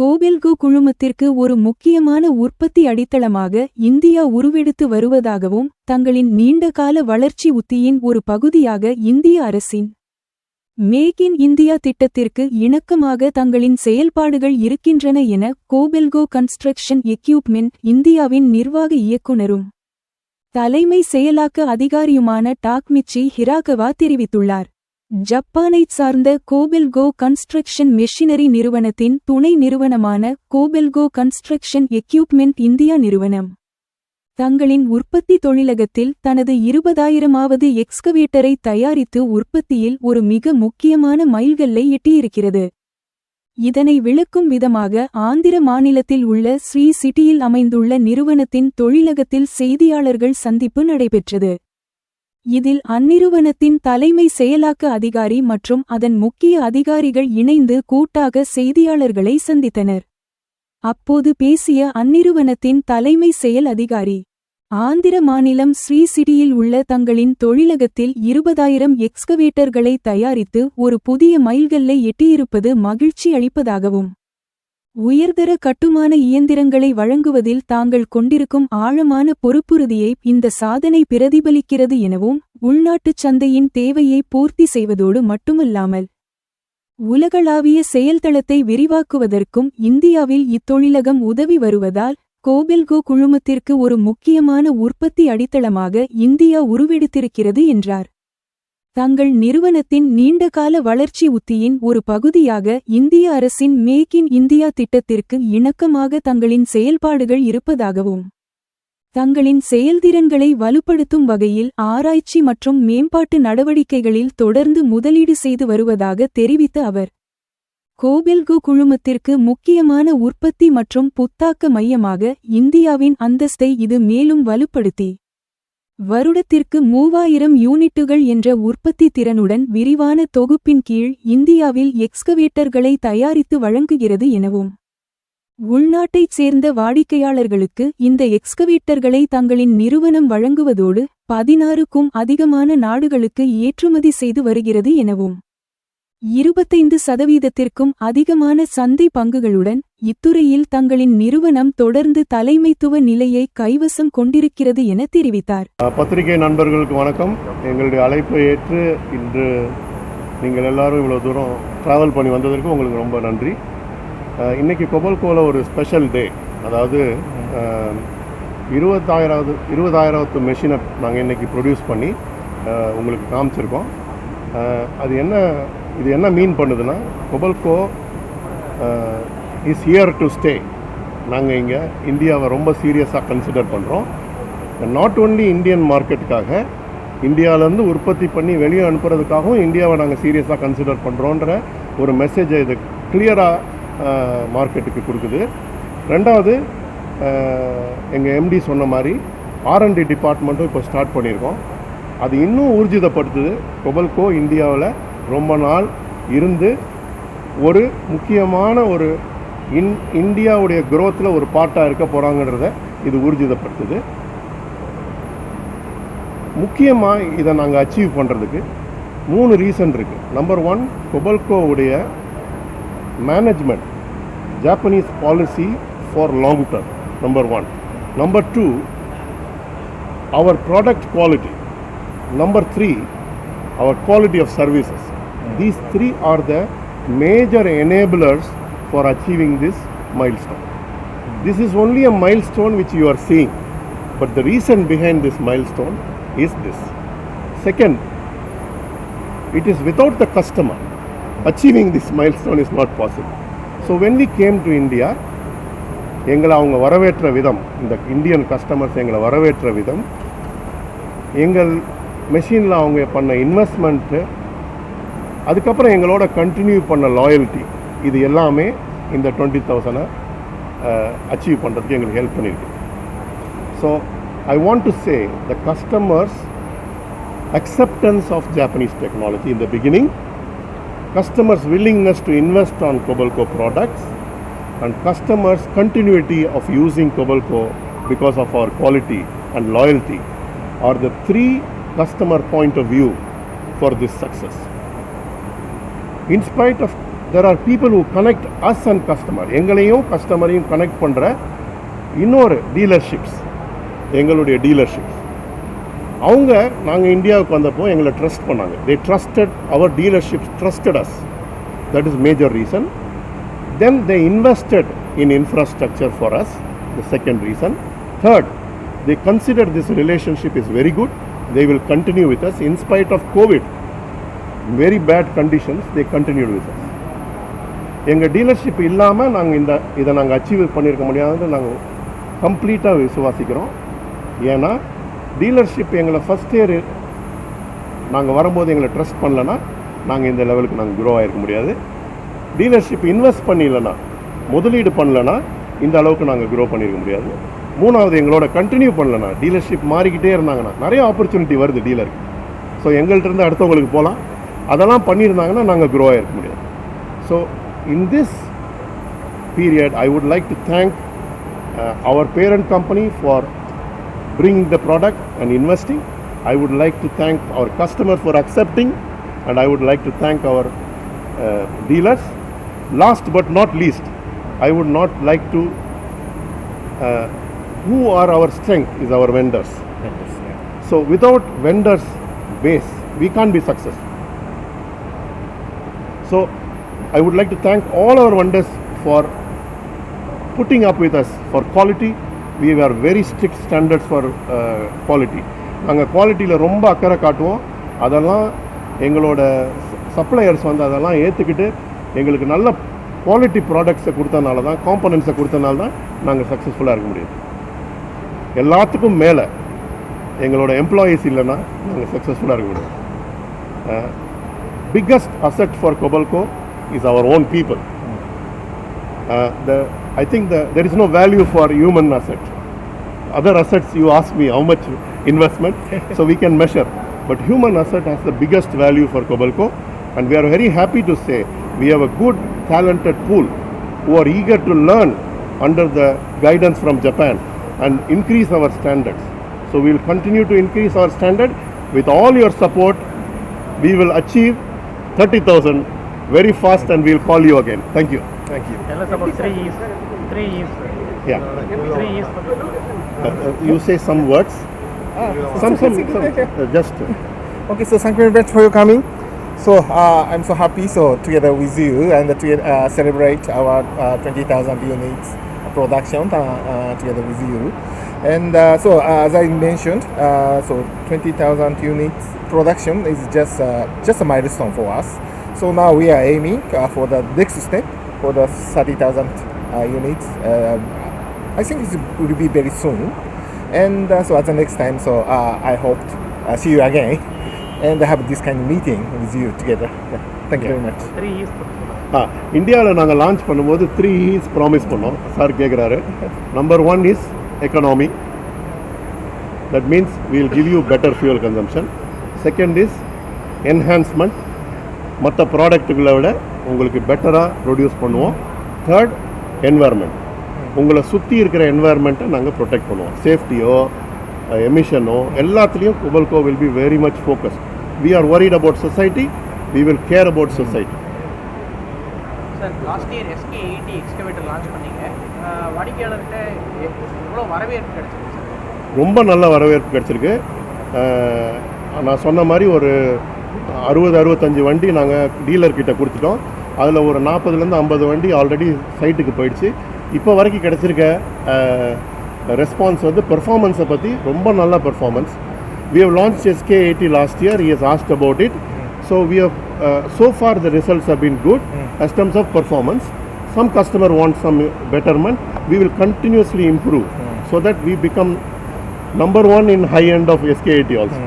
கோபெல்கோ குழுமத்திற்கு ஒரு முக்கியமான உற்பத்தி அடித்தளமாக இந்தியா உருவெடுத்து வருவதாகவும் தங்களின் நீண்டகால வளர்ச்சி உத்தியின் ஒரு பகுதியாக இந்திய அரசின் மேக் இன் இந்தியா திட்டத்திற்கு இணக்கமாக தங்களின் செயல்பாடுகள் இருக்கின்றன என கோபெல்கோ கன்ஸ்ட்ரக்ஷன் எக்யூப்மென்ட் இந்தியாவின் நிர்வாக இயக்குனரும் தலைமை செயலாக்க அதிகாரியுமான டாக்மிச்சி ஹிராகவா தெரிவித்துள்ளார். ஜப்பானைச் சார்ந்த கோபெல்கோ கன்ஸ்ட்ரக்ஷன் மெஷினரி நிறுவனத்தின் துணை நிறுவனமான கோபெல்கோ கன்ஸ்ட்ரக்ஷன் எக்யூப்மென்ட் இந்தியா நிறுவனம் தங்களின் உற்பத்தி தொழிலகத்தில் தனது 20,000வது எக்ஸ்கவேட்டரை தயாரித்து உற்பத்தியில் ஒரு மிக முக்கியமான மைல்கல்லை எட்டியிருக்கிறது. இதனை விளக்கும் விதமாக ஆந்திர மாநிலத்தில் உள்ள ஸ்ரீ சிட்டியில் அமைந்துள்ள நிறுவனத்தின் தொழிலகத்தில் செய்தியாளர்கள் சந்திப்பு நடைபெற்றது. இதில் அந்நிறுவனத்தின் தலைமை செயலாக்க அதிகாரி மற்றும் அதன் முக்கிய அதிகாரிகள் இணைந்து கூட்டாக செய்தியாளர்களை சந்தித்தனர். அப்போது பேசிய அந்நிறுவனத்தின் தலைமை செயல் அதிகாரி, ஆந்திர மாநிலம் ஸ்ரீ சிட்டியில் உள்ள தங்களின் தொழிலகத்தில் 20,000 எக்ஸ்கவேட்டர்களை தயாரித்து ஒரு புதிய மைல்கல்லை எட்டியிருப்பது மகிழ்ச்சி அளிப்பதாகவும் உயர்தர கட்டுமான இயந்திரங்களை வழங்குவதில் தாங்கள் கொண்டிருக்கும் ஆழமான பொறுப்புறுதியை இந்த சாதனை பிரதிபலிக்கிறது எனவும் உள்நாட்டுச் சந்தையின் தேவையை பூர்த்தி செய்வதோடு மட்டுமல்லாமல் உலகளாவிய செயல்தளத்தை விரிவாக்குவதற்கும் இந்தியாவில் இத்தொழிலகம் உதவி வருவதால் கோபெல்கோ குழுமத்திற்கு ஒரு முக்கியமான உற்பத்தி அடித்தளமாக இந்தியா உருவெடுத்திருக்கிறது என்றார். தங்கள் நிறுவனத்தின் நீண்டகால வளர்ச்சி உத்தியின் ஒரு பகுதியாக இந்திய அரசின் மேக் இன் இந்தியா திட்டத்திற்கு இணக்கமாக தங்களின் செயல்பாடுகள் இருப்பதாகவும் தங்களின் செயல்திறன்களை வலுப்படுத்தும் வகையில் ஆராய்ச்சி மற்றும் மேம்பாட்டு நடவடிக்கைகளில் தொடர்ந்து முதலீடு செய்து வருவதாக தெரிவித்த அவர், கோபெல்கோ குழுமத்திற்கு முக்கியமான உற்பத்தி மற்றும் புத்தாக்க மையமாக இந்தியாவின் அந்தஸ்தை இது மேலும் வலுப்படுத்தி வருடத்திற்கு 3000 யூனிட்டுகள் என்ற உற்பத்தி திறனுடன் விரிவான தொகுப்பின் கீழ் இந்தியாவில் எக்ஸ்கவேட்டர்களை தயாரித்து வழங்குகிறது எனவும் உள்நாட்டைச் சேர்ந்த வாடிக்கையாளர்களுக்கு இந்த எக்ஸ்கவேட்டர்களை தங்களின் நிறுவனம் வழங்குவதோடு 16க்கும் அதிகமான நாடுகளுக்கு ஏற்றுமதி செய்து வருகிறது எனவும் 25%த்திற்கும் அதிகமான சந்தை பங்குகளுடன் இத்துறையில் தங்களின் நிறுவனம் தொடர்ந்து தலைமைத்துவ நிலையை கைவசம் கொண்டிருக்கிறது என தெரிவித்தார். பத்திரிகை நண்பர்களுக்கு வணக்கம். எங்களுடைய அழைப்பை ஏற்று இன்று நீங்கள் எல்லாரும் இவ்வளோ தூரம் ட்ராவல் பண்ணி வந்ததற்கு உங்களுக்கு ரொம்ப நன்றி. இன்றைக்கி கொபல்கோவில் ஒரு ஸ்பெஷல் டே, அதாவது 20,000வது மெஷினை நாங்கள் இன்றைக்கி ப்ரொடியூஸ் பண்ணி உங்களுக்கு காமிச்சிருக்கோம். இது என்ன மீன் பண்ணுதுன்னா, கொபல்கோ இஸ் ஹியர் டு ஸ்டே. நாங்கள் இங்கே இந்தியாவை ரொம்ப சீரியஸாக கன்சிடர் பண்ணுறோம். நாட் ஓன்லி இந்தியன் மார்க்கெட்டுக்காக, இந்தியாவிலேருந்து உற்பத்தி பண்ணி வெளியே அனுப்புறதுக்காகவும் இந்தியாவை நாங்கள் சீரியஸாக கன்சிடர் பண்ணுறோன்ற ஒரு மெசேஜை இது கிளியராக மார்க்கெட்டுக்கு கொடுக்குது. ரெண்டாவது, எங்கள் எம்டி சொன்ன மாதிரி R&D டிபார்ட்மெண்ட்டும் இப்போ ஸ்டார்ட் பண்ணியிருக்கோம். அது இன்னும் ஊர்ஜிதப்படுத்துது. கொபல்கோ இந்தியாவில் ரொம்ப நாள் இருந்து ஒரு முக்கியமான ஒரு இந்தியாவுடைய குரோத்தில் ஒரு பார்ட்டாக இருக்க போகிறாங்கன்றத இது ஊர்ஜிதப்படுத்துது. முக்கியமாக இதை நாங்கள் அச்சீவ் பண்ணுறதுக்கு 3 ரீசன் இருக்குது. நம்பர் 1, கொபல்கோவுடைய management, Japanese policy for long term, number 1. Number 2, our product quality. Number 3, our quality of services. These 3 are the major enablers for achieving this milestone. This is only a milestone which you are seeing, but the reason behind this milestone is this. Second, it is without the customer, achieving this milestone is not possible. So when we came to India, எங்களை அவங்க வரவேற்ற விதம், இந்த Indian customers எங்களை வரவேற்ற விதம், எங்கள் மெஷினில் அவங்க பண்ண இன்வெஸ்ட்மெண்ட்டு, அதுக்கப்புறம் எங்களோட கண்டினியூ பண்ண லாயல்ட்டி, இது எல்லாமே இந்த 20,000 அச்சீவ் பண்ணுறதுக்கு எங்களுக்கு ஹெல்ப் பண்ணியிருக்கு. So I want to say the customers acceptance of Japanese technology in the beginning, customers' willingness to invest on Kobelco products, and customers' continuity of using Kobelco because of our quality and loyalty are the 3 customer point of view for this success. In spite of there are people who connect us and customer. எங்களையும் கஸ்டமரையும் connect பண்ணுற இன்னொரு dealerships, எங்களுடைய dealerships. அவங்க நாங்கள் இந்தியாவுக்கு வந்தப்போ எங்களை trust பண்ணாங்க. They trusted, our dealerships trusted us. That is major reason. Then they invested in infrastructure for us, the second reason. Third, they consider this relationship is very good. They will continue with us in spite of COVID. Very bad conditions, they continued with us. எங்கள் dealership இல்லாமல் நாங்கள் இதை நாங்கள் achieve பண்ணியிருக்க முடியாதுன்னு நாங்கள் கம்ப்ளீட்டாக விசுவாசிக்கிறோம். ஏன்னா டீலர்ஷிப் எங்களை ஃபஸ்ட் இயர் நாங்கள் வரும்போது எங்களை ட்ரஸ்ட் பண்ணலன்னா நாங்கள் இந்த லெவலுக்கு நாங்கள் க்ரோ ஆகிருக்க முடியாது. டீலர்ஷிப் இன்வெஸ்ட் பண்ணிடலன்னா, முதலீடு பண்ணலன்னா இந்த அளவுக்கு நாங்கள் க்ரோ பண்ணியிருக்க முடியாது. மூணாவது, எங்களோட கண்டினியூ பண்ணலன்னா, டீலர்ஷிப் மாறிக்கிட்டே இருந்தாங்கன்னா நிறைய ஆப்பர்ச்சுனிட்டி வருது டீலருக்கு. ஸோ எங்கள்கிட்ட அடுத்தவங்களுக்கு போகலாம். அதெல்லாம் பண்ணியிருந்தாங்கன்னா நாங்கள் க்ரோ ஆகிருக்க முடியாது. So in this period, I would like to thank our parent company for bringing the product and investing. I would like to thank our customer for accepting, and I would like to thank our dealers. Last but not least, I would not like to who are our strength is our vendors. So without vendors base, we can't be successful. So I would like to thank all our vendors for putting up with us for quality. We have very strict standards for quality. நாங்கள் குவாலிட்டியில் ரொம்ப அக்கறை காட்டுவோம். அதெல்லாம் எங்களோட suppliers வந்து அதெல்லாம் ஏற்றுக்கிட்டு எங்களுக்கு நல்ல குவாலிட்டி ப்ராடக்ட்ஸை கொடுத்தனால தான், காம்பனன்ட்ஸை கொடுத்தனால தான் நாங்கள் சக்ஸஸ்ஃபுல்லாக இருக்க முடியும். எல்லாத்துக்கும் மேலே எங்களோட எம்ப்ளாயீஸ் இல்லைன்னா நாங்கள் சக்ஸஸ்ஃபுல்லாக இருக்க முடியும். Biggest asset for Kobelco is our own people. I think there is no value for human asset. Other assets, you ask me how much investment, so we can measure. But human asset has the biggest value for Kobelco, and we are very happy to say we have a good, talented pool who are eager to learn under the guidance from Japan and increase our standards. So we will continue to increase our standard. With all your support, we will achieve 30,000 very fast, and we'll call you again. Thank you. Thank you. Tell us about 3 E's. 3 E's. Yeah. 3 E's. You say some words. Some just. Okay, so thank you very much for your coming. So I'm so happy together with you and to celebrate our 20,000 units production together with you. And as I mentioned, 20,000 units production is just a milestone for us. So now we are aiming for the next step for the 30,000 units. I think it will be very soon. And so at the next time, I hope see you again and have this kind of meeting with you together. Yeah. Thank you very much. 3 E's. இந்தியாவில் நாங்கள் launch பண்ணும்போது 3 E's promise பண்ணோம். Sir கேட்குறாரு. Number 1 is economy. That means we will give you better fuel consumption. Second is enhancement. மற்ற ப்ராடக்ட்டுகளை விட உங்களுக்கு பெட்டராக produce பண்ணுவோம். Third, environment. உங்களை சுற்றி இருக்கிற என்வாயர்மெண்ட்டை நாங்கள் ப்ரொடெக்ட் பண்ணுவோம். சேஃப்டியோ எமிஷனோ எல்லாத்துலேயும் Kobelco will be very much focused. We are worried about society. We will care about society. Sir, last year SK80 excavator launch பண்ணீங்க. வாடிக்கையாளர்கிட்ட எவ்வளோ வரவேற்பு கிடைச்சிருக்கு சார்? ரொம்ப நல்ல வரவேற்பு கிடச்சிருக்கு. நான் சொன்ன மாதிரி ஒரு 60-65 வண்டி நாங்கள் டீலர்கிட்ட கொடுத்துட்டோம். அதில் ஒரு 40லேருந்து 50 வண்டி ஆல்ரெடி சைட்டுக்கு போயிடுச்சு. இப்போ வரைக்கும் கிடச்சிருக்க ரெஸ்பான்ஸ் வந்து பெர்ஃபார்மன்ஸை பற்றி ரொம்ப நல்ல performance. We have launched SK80 last year. He has asked about it. So we have so far the results have been good as terms of performance. Some customer wants some betterment. We will continuously improve so that we become number one in high end of SK80 also.